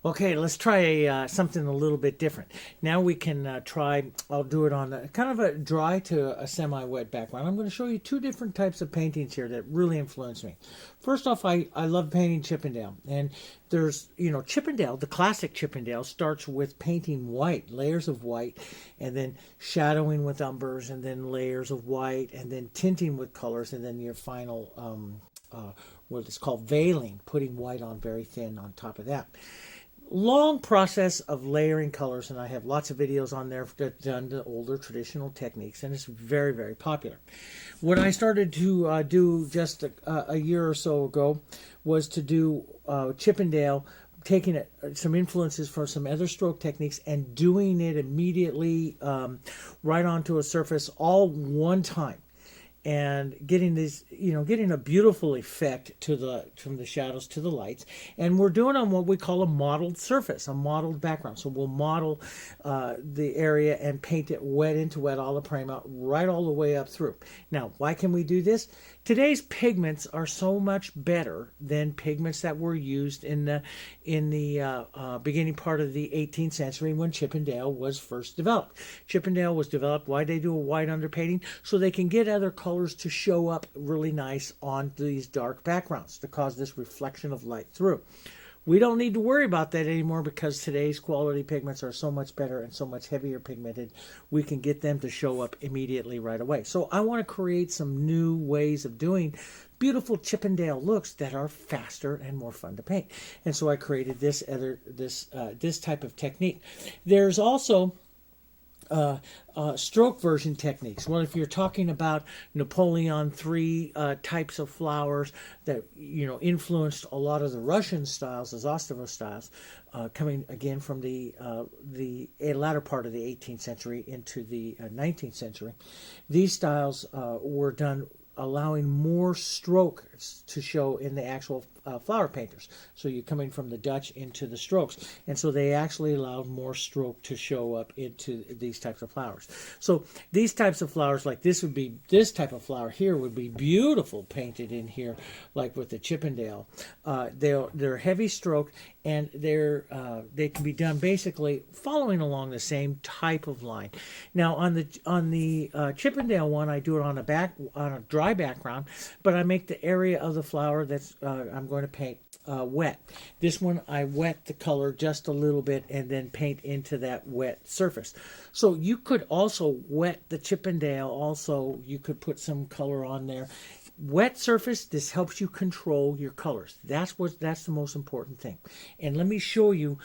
Okay, let's try something a little bit different. Now we can try, I'll do it on kind of a dry to a semi-wet background. I'm going to show you two different types of paintings here that really influence me. First off, I love painting Chippendale. And there's, Chippendale, the classic Chippendale, starts with painting white, layers of white, and then shadowing with umbers, and then layers of white, and then tinting with colors, and then your final, what is called veiling, putting white on very thin on top of that. Long process of layering colors, and I have lots of videos on there that done the older traditional techniques, and it's very, very popular. What I started to do just a year or so ago was to do Chippendale, taking some influences from some other stroke techniques and doing it immediately right onto a surface all one time, and getting this, getting a beautiful effect from the shadows to the lights. And we're doing on what we call a modeled surface, a modeled background. So we'll model the area and paint it wet into wet alla prima right all the way up through. Now, why can we do this? Today's pigments are so much better than pigments that were used in the beginning part of the 18th century when Chippendale was first developed. Chippendale was developed, why they do a white underpainting? So they can get other colors to show up really nice on these dark backgrounds to cause this reflection of light through. We don't need to worry about that anymore because today's quality pigments are so much better and so much heavier pigmented. We can get them to show up immediately right away. So I want to create some new ways of doing beautiful Chippendale looks that are faster and more fun to paint. And so I created this type of technique. There's also stroke version techniques. Well, if you're talking about Napoleon III types of flowers that influenced a lot of the Russian styles, the Zastovo styles, coming again from the latter part of the 18th century into the 19th century, these styles were done allowing more stroke to show in the actual flower painters. So you're coming from the Dutch into the strokes. And so they actually allowed more stroke to show up into these types of flowers. So these types of flowers, like this type of flower here would be beautiful painted in here, like with the Chippendale. They're heavy stroke, and they can be done basically following along the same type of line. Now on the Chippendale one, I do it on a dry background, but I make the area of the flower that's I'm going to paint wet. This one I wet the color just a little bit and then paint into that wet surface. So you could also wet the Chippendale. Also, you could put some color on there. Wet surface, this helps you control your colors. That's the most important thing. And let me show you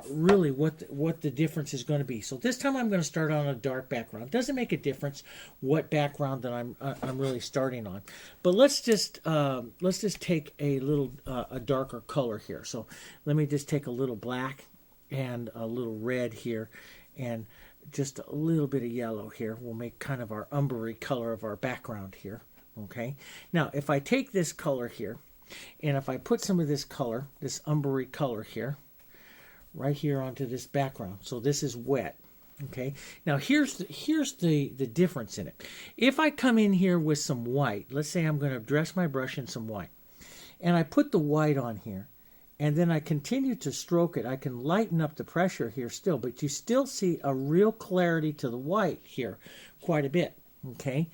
really what the difference is going to be. So this time I'm going to start on a dark background. It doesn't make a difference what background that I'm really starting on. But let's just take a little a darker color here. So let me just take a little black and a little red here, and just a little bit of yellow here. We'll make kind of our umbery color of our background here. Okay, now if I take this color here, and if I put some of this color, this umbery color here, right here onto this background, so this is wet. Okay, now here's the difference in it. If I come in here with some white, let's say I'm going to dress my brush in some white, and I put the white on here, and then I continue to stroke it, I can lighten up the pressure here still, but you still see a real clarity to the white here quite a bit. Okay.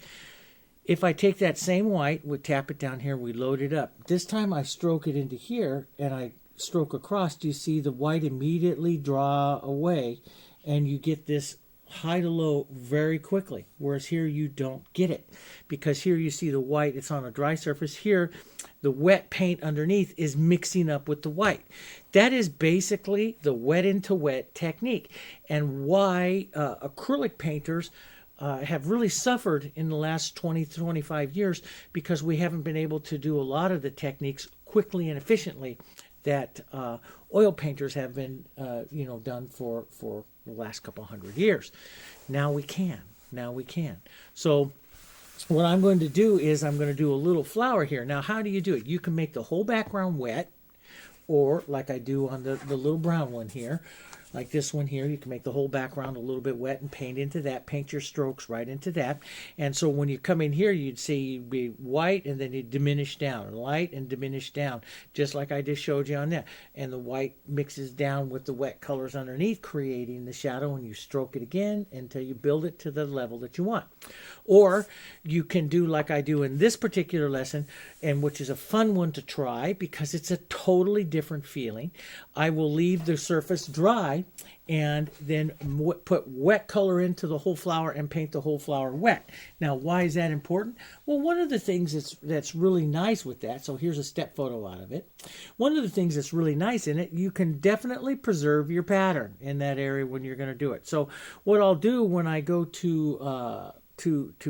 If I take that same white, we tap it down here, we load it up. This time I stroke it into here, and I stroke across. Do you see the white immediately draw away, and you get this high to low very quickly, whereas here you don't get it, because here you see the white, it's on a dry surface. Here, the wet paint underneath is mixing up with the white. That is basically the wet into wet technique, and why acrylic painters have really suffered in the last 20 to 25 years, because we haven't been able to do a lot of the techniques quickly and efficiently that oil painters have been done for the last couple hundred years. Now we can. So what I'm going to do is I'm going to do a little flower here. Now how do you do it? You can make the whole background wet, or like I do on the little brown one here, like this one here. You can make the whole background a little bit wet and paint into that, paint your strokes right into that. And so when you come in here, you'd see you'd be white and then you'd diminish down, light and diminish down, just like I just showed you on that. And the white mixes down with the wet colors underneath, creating the shadow, and you stroke it again until you build it to the level that you want. Or you can do like I do in this particular lesson, and which is a fun one to try because it's a totally different feeling. I will leave the surface dry and then put wet color into the whole flower and paint the whole flower wet. Now, why is that important? Well, one of the things that's really nice with that, so here's a step photo out of it. One of the things that's really nice in it, you can definitely preserve your pattern in that area when you're going to do it. So what I'll do when I go to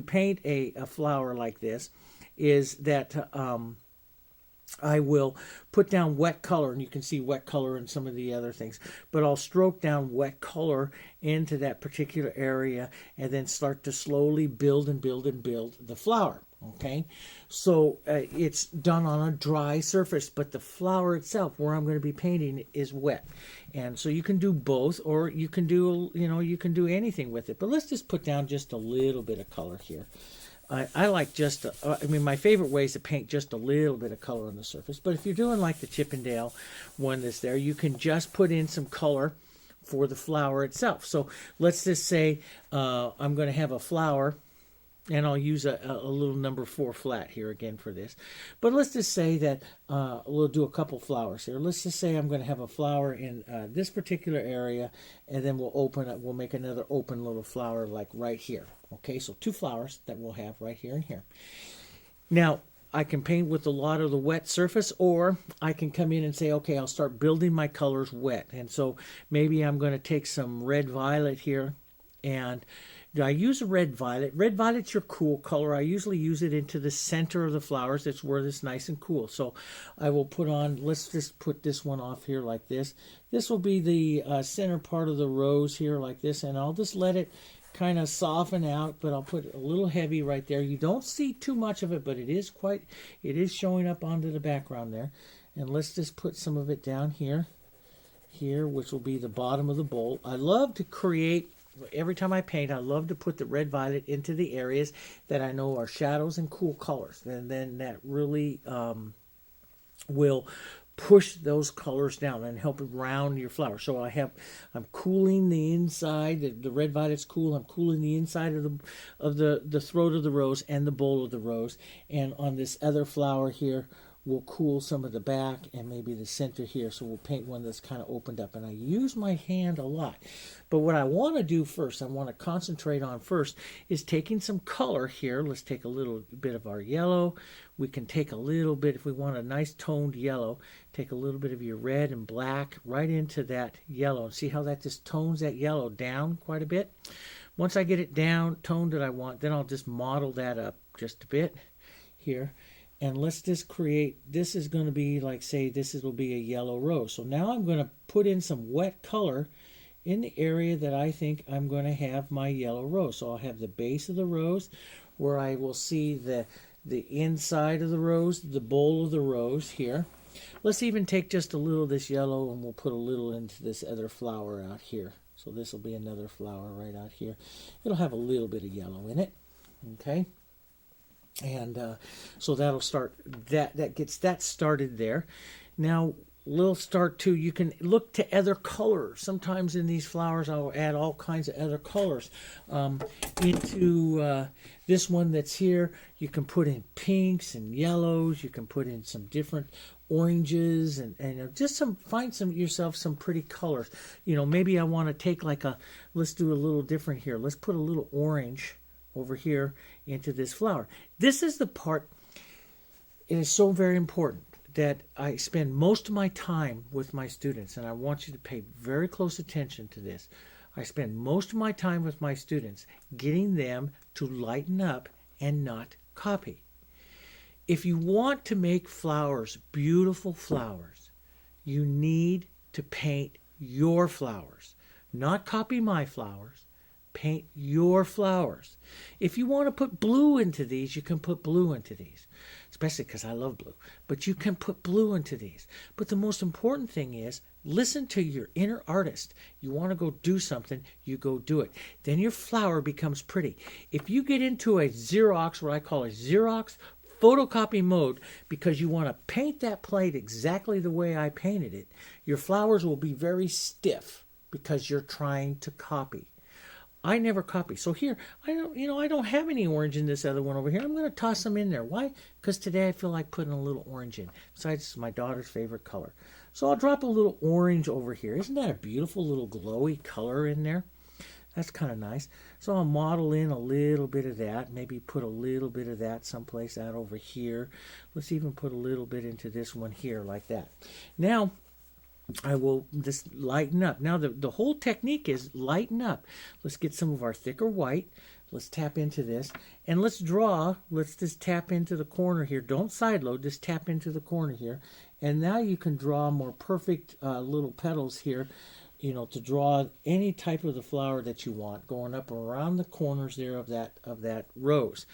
paint a flower like this is that I will put down wet color, and you can see wet color in some of the other things, but I'll stroke down wet color into that particular area and then start to slowly build and build and build the flower. Okay, so it's done on a dry surface, but the flower itself, where I'm going to be painting, is wet. And so you can do both, or you can do, you can do anything with it. But let's just put down just a little bit of color here. I like just, my favorite way is to paint just a little bit of color on the surface. But if you're doing like the Chippendale one that's there, you can just put in some color for the flower itself. So let's just say I'm going to have a flower, and I'll use a little number 4 flat here again for this. But let's just say that we'll do a couple flowers here. Let's just say I'm going to have a flower in this particular area, and then we'll make another open little flower like right here. Okay, so 2 flowers that we'll have right here and here. Now, I can paint with a lot of the wet surface, or I can come in and say, okay, I'll start building my colors wet. And so maybe I'm going to take some red violet here, and I use a red violet. Red violet's your cool color. I usually use it into the center of the flowers. That's where it's nice and cool. So I will put on, let's just put this one off here like this. This will be the center part of the rose here like this, and I'll just let it kind of soften out, but I'll put a little heavy right there. You don't see too much of it, but it is showing up onto the background there. And let's just put some of it down here, which will be the bottom of the bowl. I love to create, every time I paint, I love to put the red violet into the areas that I know are shadows and cool colors. And then that really will push those colors down and help round your flower. So I'm cooling the inside. The red violet's cool. I'm cooling the inside of the throat of the rose and the bowl of the rose. And on this other flower here, we'll cool some of the back and maybe the center here. So we'll paint one that's kind of opened up. And I use my hand a lot. But what I want to do first, I want to concentrate on first, is taking some color here. Let's take a little bit of our yellow. We can take a little bit, if we want a nice toned yellow, take a little bit of your red and black right into that yellow. See how that just tones that yellow down quite a bit? Once I get it down, toned that I want, then I'll just model that up just a bit here. And let's just create, this is going to be like, say, will be a yellow rose. So now I'm going to put in some wet color in the area that I think I'm going to have my yellow rose. So I'll have the base of the rose where I will see the inside of the rose, the bowl of the rose here. Let's even take just a little of this yellow and we'll put a little into this other flower out here. So this will be another flower right out here. It'll have a little bit of yellow in it. Okay. And so that'll start, that gets that started there. Now we'll start to, you can look to other colors. Sometimes in these flowers I'll add all kinds of other colors into this one that's here. You can put in pinks and yellows. You can put in some different oranges and just find yourself some pretty colors. Maybe I want to take let's do a little different here. Let's put a little orange over here into this flower. This is the part, it is so very important that I spend most of my time with my students, and I want you to pay very close attention to this. I spend most of my time with my students getting them to lighten up and not copy. If you want to make flowers, beautiful flowers, you need to paint your flowers. Not copy my flowers, paint your flowers. If you want to put blue into these, you can put blue into these, especially because I love blue. But you can put blue into these. But the most important thing is listen to your inner artist. You want to go do something, you go do it. Then your flower becomes pretty. If you get into a Xerox, what I call a Xerox photocopy mode, because you want to paint that plate exactly the way I painted it, your flowers will be very stiff because you're trying to copy. I never copy. So here, I don't have any orange in this other one over here. I'm going to toss some in there. Why? Because today I feel like putting a little orange in. Besides, it's my daughter's favorite color. So I'll drop a little orange over here. Isn't that a beautiful little glowy color in there? That's kind of nice. So I'll model in a little bit of that. Maybe put a little bit of that someplace out over here. Let's even put a little bit into this one here like that. Now, I will just lighten up. Now, the whole technique is lighten up. Let's get some of our thicker white. Let's tap into this. And let's draw. Let's just tap into the corner here. Don't side load. Just tap into the corner here. And now you can draw more perfect little petals here, to draw any type of the flower that you want, going up around the corners there of that rose.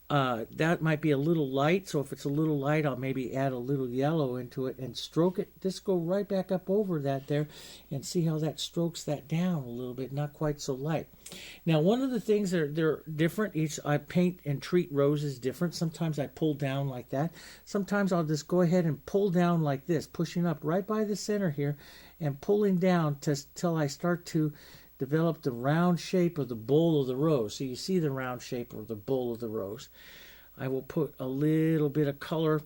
That might be a little light, so if it's a little light, I'll maybe add a little yellow into it and stroke it. Just go right back up over that there and see how that strokes that down a little bit, not quite so light. Now, one of the things they're different. I paint and treat roses different. Sometimes I pull down like that. Sometimes I'll just go ahead and pull down like this, pushing up right by the center here and pulling down till I start to develop the round shape of the bowl of the rose. So you see the round shape of the bowl of the rose. I will put a little bit of color,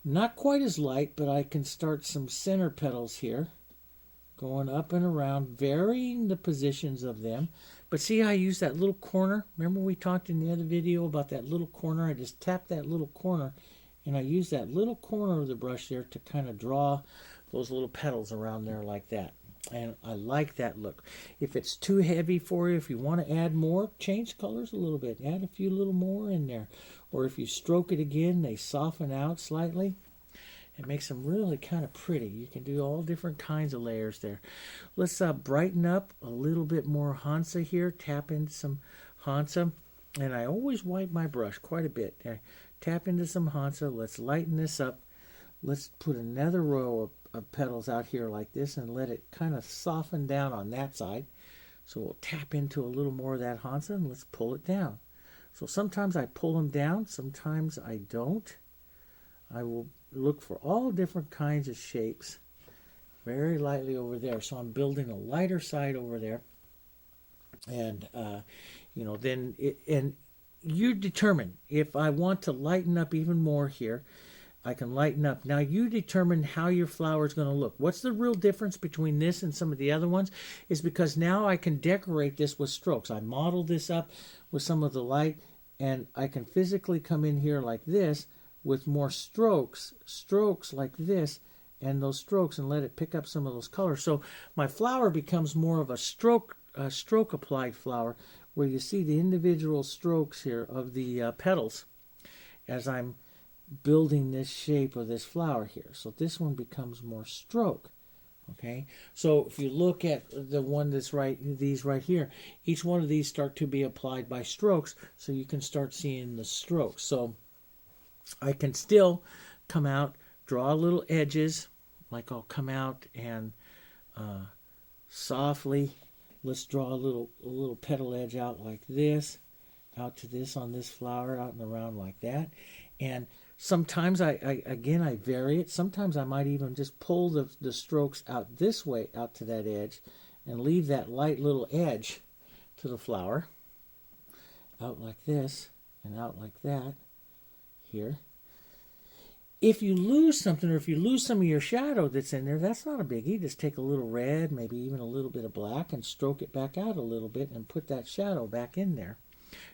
not quite as light, but I can start some center petals here, going up and around, varying the positions of them. But see how I use that little corner? Remember we talked in the other video about that little corner? I just tap that little corner, and I use that little corner of the brush there to kind of draw those little petals around there like that. And I like that look. If it's too heavy for you, if you want to add more, change colors a little bit. Add a few little more in there. Or if you stroke it again, they soften out slightly. It makes them really kind of pretty. You can do all different kinds of layers there. Let's brighten up a little bit more Hansa here. Tap into some Hansa. And I always wipe my brush quite a bit. Tap into some Hansa. Let's lighten this up. Let's put another row of petals out here like this and let it kind of soften down on that side. So we'll tap into a little more of that Hansa and let's pull it down. So sometimes I pull them down, sometimes I don't. I will look for all different kinds of shapes very lightly over there. So I'm building a lighter side over there. And, and you determine if I want to lighten up even more here. I can lighten up. Now you determine how your flower is going to look. What's the real difference between this and some of the other ones is because now I can decorate this with strokes. I modeled this up with some of the light, and I can physically come in here like this with more strokes like this, and those strokes, and let it pick up some of those colors. So my flower becomes more of a stroke applied flower, where you see the individual strokes here of the petals as I'm building this shape of this flower here. So this one becomes more stroke. Okay, so if you look at the one that's these right here, each one of these start to be applied by strokes, so you can start seeing the strokes. So I can still come out, draw little edges, like I'll come out and softly, let's draw a little petal edge out like this, out to this on this flower, out and around like that. And sometimes I vary it. Sometimes I might even just pull the strokes out this way, out to that edge, and leave that light little edge to the flower. Out like this, and out like that, here. If you lose something, or if you lose some of your shadow that's in there, that's not a biggie. Just take a little red, maybe even a little bit of black, and stroke it back out a little bit, and put that shadow back in there.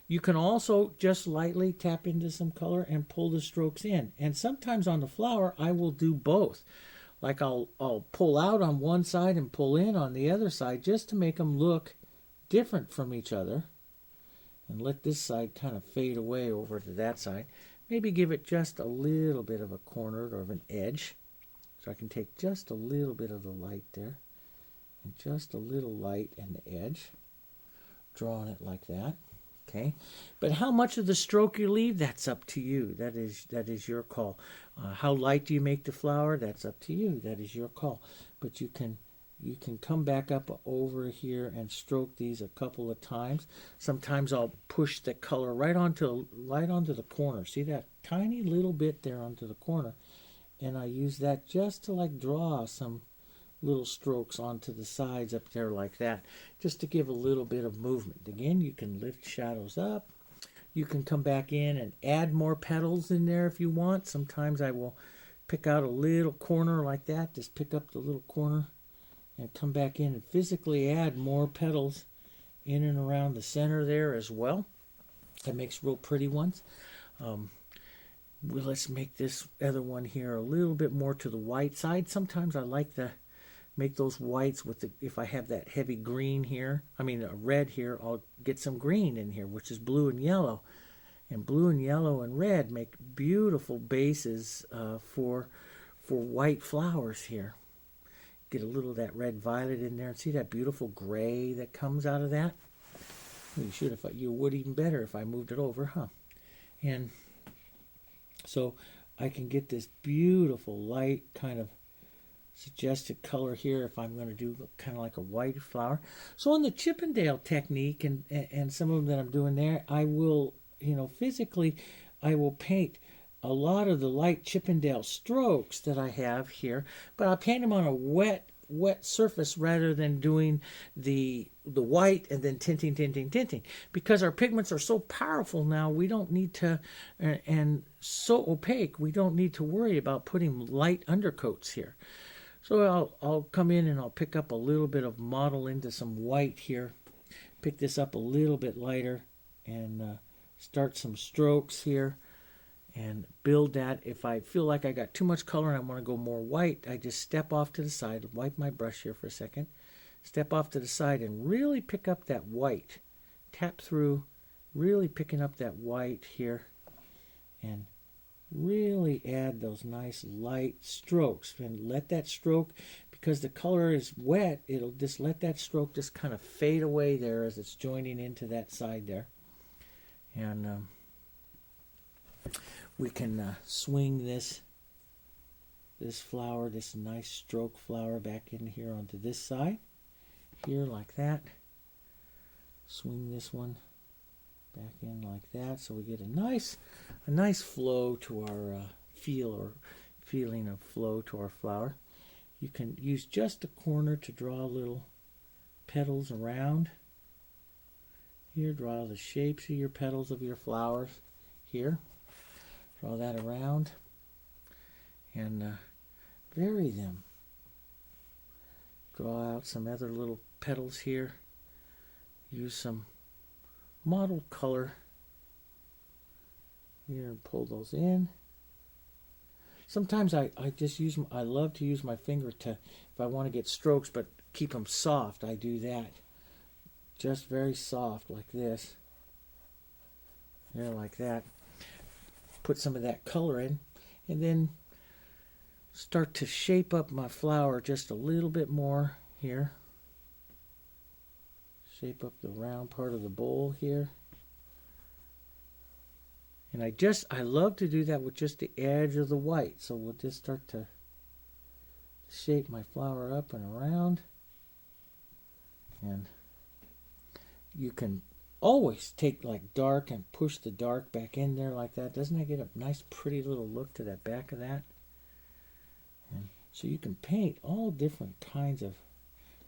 You can also just lightly tap into some color and pull the strokes in. And sometimes on the flower, I will do both. Like I'll pull out on one side and pull in on the other side just to make them look different from each other. And let this side kind of fade away over to that side. Maybe give it just a little bit of a corner or of an edge. So I can take just a little bit of the light there. And just a little light and the edge. drawing it like that. Okay, but how much of the stroke you leave, that's up to you. That is your call. How light do you make the flower? That's up to you. That is your call. But you can come back up over here and stroke these a couple of times. Sometimes I'll push the color right onto the corner. See that tiny little bit there onto the corner, and I use that just to like draw some little strokes onto the sides up there like that, just to give a little bit of movement. Again, you can lift shadows up. You can come back in and add more petals in there if you want. Sometimes I will pick out a little corner like that, just pick up the little corner and come back in and physically add more petals in and around the center there as well. That makes real pretty ones. Well, let's make this other one here a little bit more to the white side. Sometimes I like to make those whites with if I have that heavy green here, red here, I'll get some green in here, which is blue and yellow. And blue and yellow and red make beautiful bases for white flowers here. Get a little of that red violet in there, and see that beautiful gray that comes out of that? You would even better if I moved it over, huh? And so I can get this beautiful light kind of suggested color here if I'm going to do kind of like a white flower. So on the Chippendale technique and some of them that I'm doing there, I will, physically, I will paint a lot of the light Chippendale strokes that I have here, but I'll paint them on a wet surface rather than doing the white and then tinting, because our pigments are so powerful now. We don't need to, and so opaque, we don't need to worry about putting light undercoats here. So I'll come in and I'll pick up a little bit of mottle into some white here, pick this up a little bit lighter, and start some strokes here and build that. If I feel like I got too much color and I want to go more white, I just step off to the side, wipe my brush here for a second, step off to the side and really pick up that white. Tap through, really picking up that white here, and really add those nice light strokes, and let that stroke, because the color is wet, it'll just let that stroke just kind of fade away there as it's joining into that side there. And we can swing this flower, this nice stroke flower, back in here onto this side here like that. Swing this one back in like that, so we get a nice flow to our feeling of flow to our flower. You can use just a corner to draw little petals around here. Draw the shapes of your petals of your flowers here. Draw that around and vary them. Draw out some other little petals here. Use some mottled color here and pull those in. Sometimes I love to use my finger to, if I want to get strokes but keep them soft, I do that. Just very soft like this. There, like that. Put some of that color in, and then start to shape up my flower just a little bit more here. Shape up the round part of the bowl here. And I love to do that with just the edge of the white. So we'll just start to shape my flower up and around. And you can always take like dark and push the dark back in there like that. Doesn't that get a nice pretty little look to that back of that? And so you can paint all different kinds of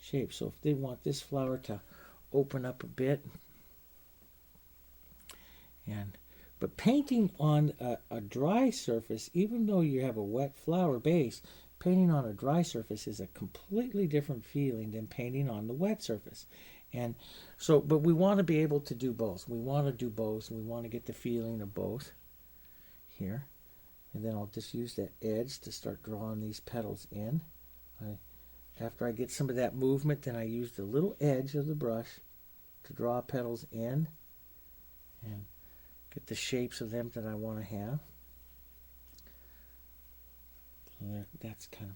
shapes. So if they want this flower to open up a bit, but painting on a dry surface, even though you have a wet flower base, painting on a dry surface is a completely different feeling than painting on the wet surface. And so, but we want to be able to do both. We want to do both. We want to get the feeling of both here. And then I'll just use that edge to start drawing these petals in. After I get some of that movement, then I use the little edge of the brush to draw petals in and get the shapes of them that I want to have. So that's kind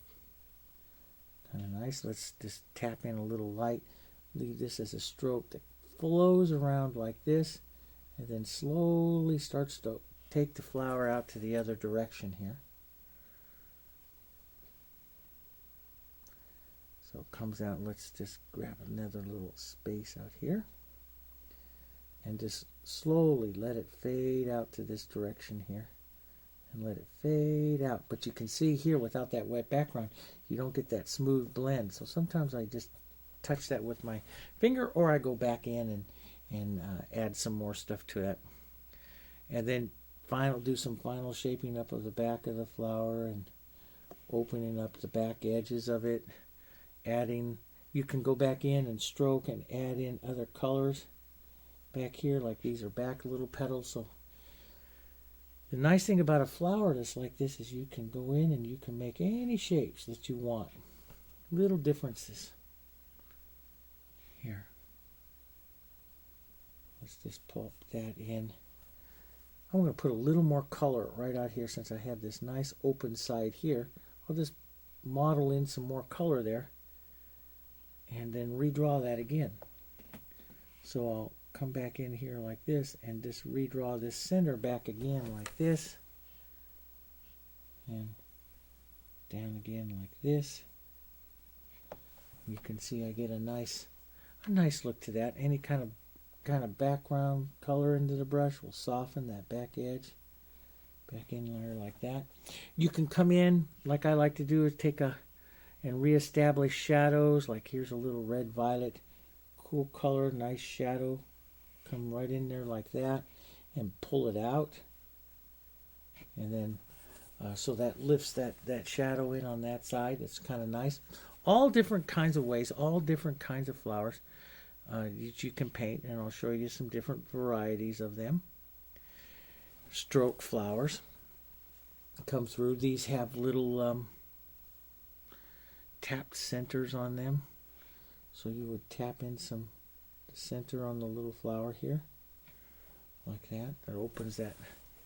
of nice. Let's just tap in a little light. Leave this as a stroke that flows around like this, and then slowly starts to take the flower out to the other direction here. So it comes out. Let's just grab another little space out here. And just slowly let it fade out to this direction here. And let it fade out. But you can see here, without that wet background, you don't get that smooth blend. So sometimes I just touch that with my finger, or I go back in and add some more stuff to it. And then do some final shaping up of the back of the flower and opening up the back edges of it. Adding, you can go back in and stroke and add in other colors back here, like these are back little petals. So the nice thing about a flower that's like this is you can go in and you can make any shapes that you want. Little differences here. Let's just pop that in. I'm going to put a little more color right out here since I have this nice open side here. I'll just model in some more color there and then redraw that again. So I'll come back in here like this and just redraw this center back again like this, and down again like this. You can see I get a nice look to that. Any kind of background color into the brush will soften that back edge back in there like that. You can come in, like I like to do, is take and reestablish shadows. Like here's a little red violet, cool color, nice shadow. Come right in there like that and pull it out, and then so that lifts that shadow in on that side. It's kind of nice. All different kinds of ways, all different kinds of flowers that you can paint, and I'll show you some different varieties of them. Stroke flowers come through. These have little tapped centers on them, so you would tap in some center on the little flower here like that. That opens, that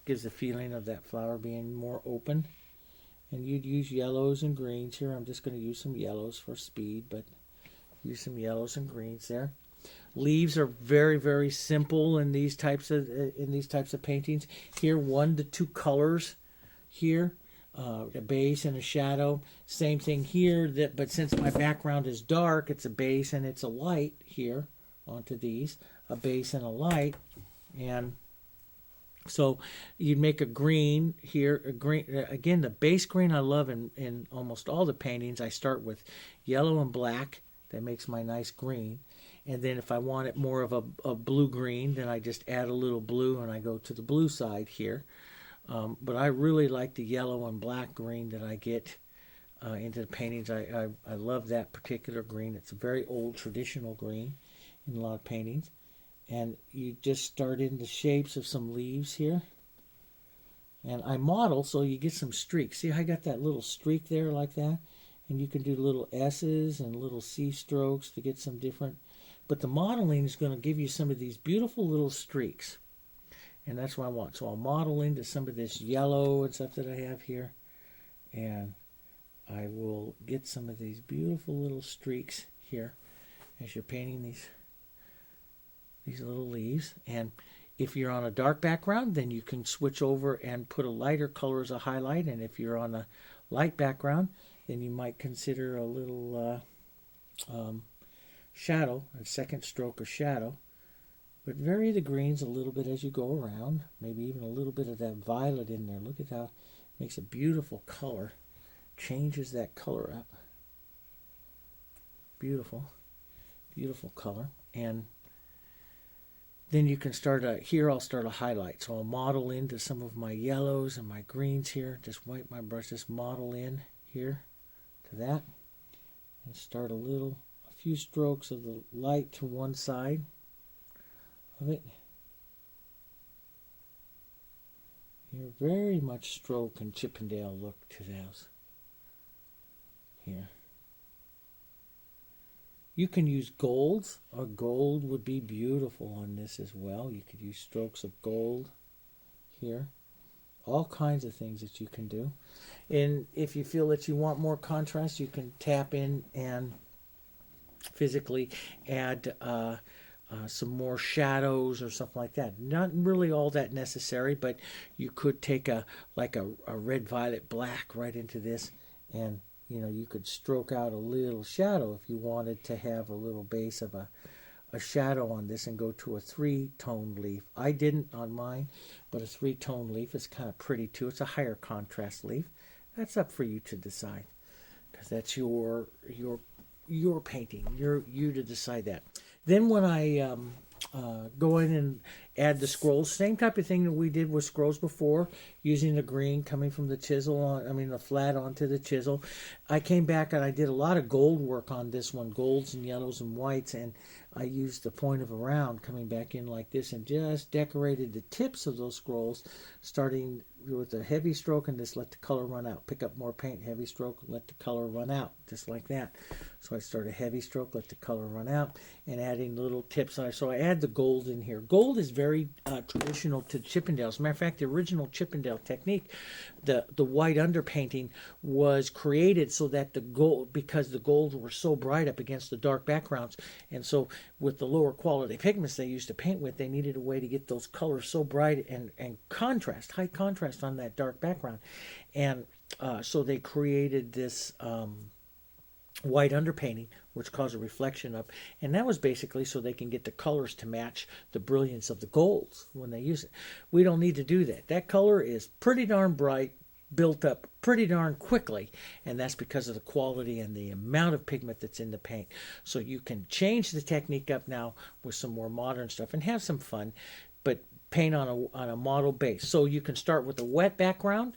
gives the feeling of that flower being more open. And you'd use yellows and greens here. I'm just going to use some yellows for speed, but use some yellows and greens there. Leaves are very, very simple in these types of paintings. Here, 1 to 2 colors here, a base and a shadow. Same thing here, but since my background is dark, it's a base and it's a light here onto these, a base and a light. And so you'd make a green here, a green. Again, the base green I love in almost all the paintings. I start with yellow and black. That makes my nice green. And then if I want it more of a blue-green, then I just add a little blue and I go to the blue side here. But I really like the yellow and black green that I get into the paintings. I love that particular green. It's a very old traditional green in a lot of paintings. And you just start in the shapes of some leaves here. And I model so you get some streaks. See, I got that little streak there like that. And you can do little S's and little C strokes to get some different. But the modeling is going to give you some of these beautiful little streaks. And that's what I want. So I'll model into some of this yellow and stuff that I have here. And I will get some of these beautiful little streaks here as you're painting these little leaves. And if you're on a dark background, then you can switch over and put a lighter color as a highlight. And if you're on a light background, then you might consider a little shadow, a second stroke of shadow. But vary the greens a little bit as you go around. Maybe even a little bit of that violet in there. Look at how it makes a beautiful color. Changes that color up. Beautiful. Beautiful color. And then you can start here I'll start a highlight. So I'll model into some of my yellows and my greens here. Just wipe my brush, just model in here to that. And start a few strokes of the light to one side of it. You're very much stroke and Chippendale look to those here. You can use golds, or gold would be beautiful on this as well. You could use strokes of gold here. All kinds of things that you can do. And if you feel that you want more contrast, you can tap in and physically add some more shadows or something like that. Not really all that necessary, but you could take a red, violet, black right into this, and you could stroke out a little shadow if you wanted to have a little base of a shadow on this and go to a 3-toned leaf. I didn't on mine, but a 3-toned leaf is kind of pretty too. It's a higher contrast leaf. That's up for you to decide, because that's your painting. You to decide that. Then when I go in and add the scrolls, same type of thing that we did with scrolls before, using the green coming from the chisel the flat onto the chisel. I came back and I did a lot of gold work on this one, golds and yellows and whites, and I used the point of a round coming back in like this and just decorated the tips of those scrolls, starting with a heavy stroke and just let the color run out. Pick up more paint, heavy stroke, let the color run out, just like that. So I start a heavy stroke, let the color run out, and adding little tips. So I add the gold in here. Gold is very traditional to Chippendale. As a matter of fact, the original Chippendale technique, the white underpainting, was created so that the gold, because the golds were so bright up against the dark backgrounds, and so with the lower quality pigments they used to paint with, they needed a way to get those colors so bright and contrast, high contrast on that dark background. And so they created this white underpainting, which caused a reflection up, and that was basically so they can get the colors to match the brilliance of the golds when they use it. We don't need to do that. That color is pretty darn bright, built up pretty darn quickly, and that's because of the quality and the amount of pigment that's in the paint. So you can change the technique up now with some more modern stuff and have some fun, but paint on a model base. So you can start with a wet background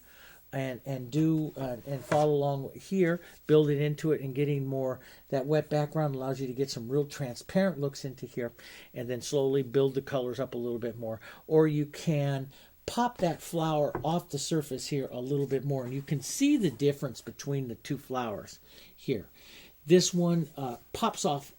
and do and follow along here, build it into it, and getting more. That wet background allows you to get some real transparent looks into here, and then slowly build the colors up a little bit more. Or you can pop that flower off the surface here a little bit more, and you can see the difference between the two flowers here. This one pops off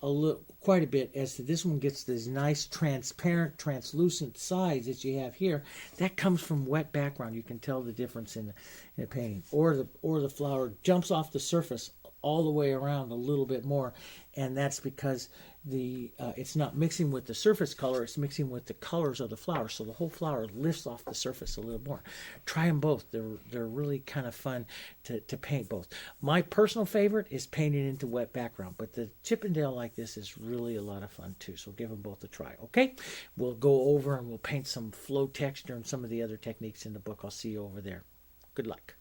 quite a bit, as this one gets this nice transparent, translucent sides that you have here. That comes from wet background. You can tell the difference in the painting. Or the flower jumps off the surface all the way around a little bit more, and that's because it's not mixing with the surface color, it's mixing with the colors of the flower, so the whole flower lifts off the surface a little more. Try them both. They're really kind of fun to paint both. My personal favorite is painting into wet background, but the Chippendale like this is really a lot of fun too, so give them both a try. Okay, we'll go over and we'll paint some flow texture and some of the other techniques in the book. I'll see you over there. Good luck.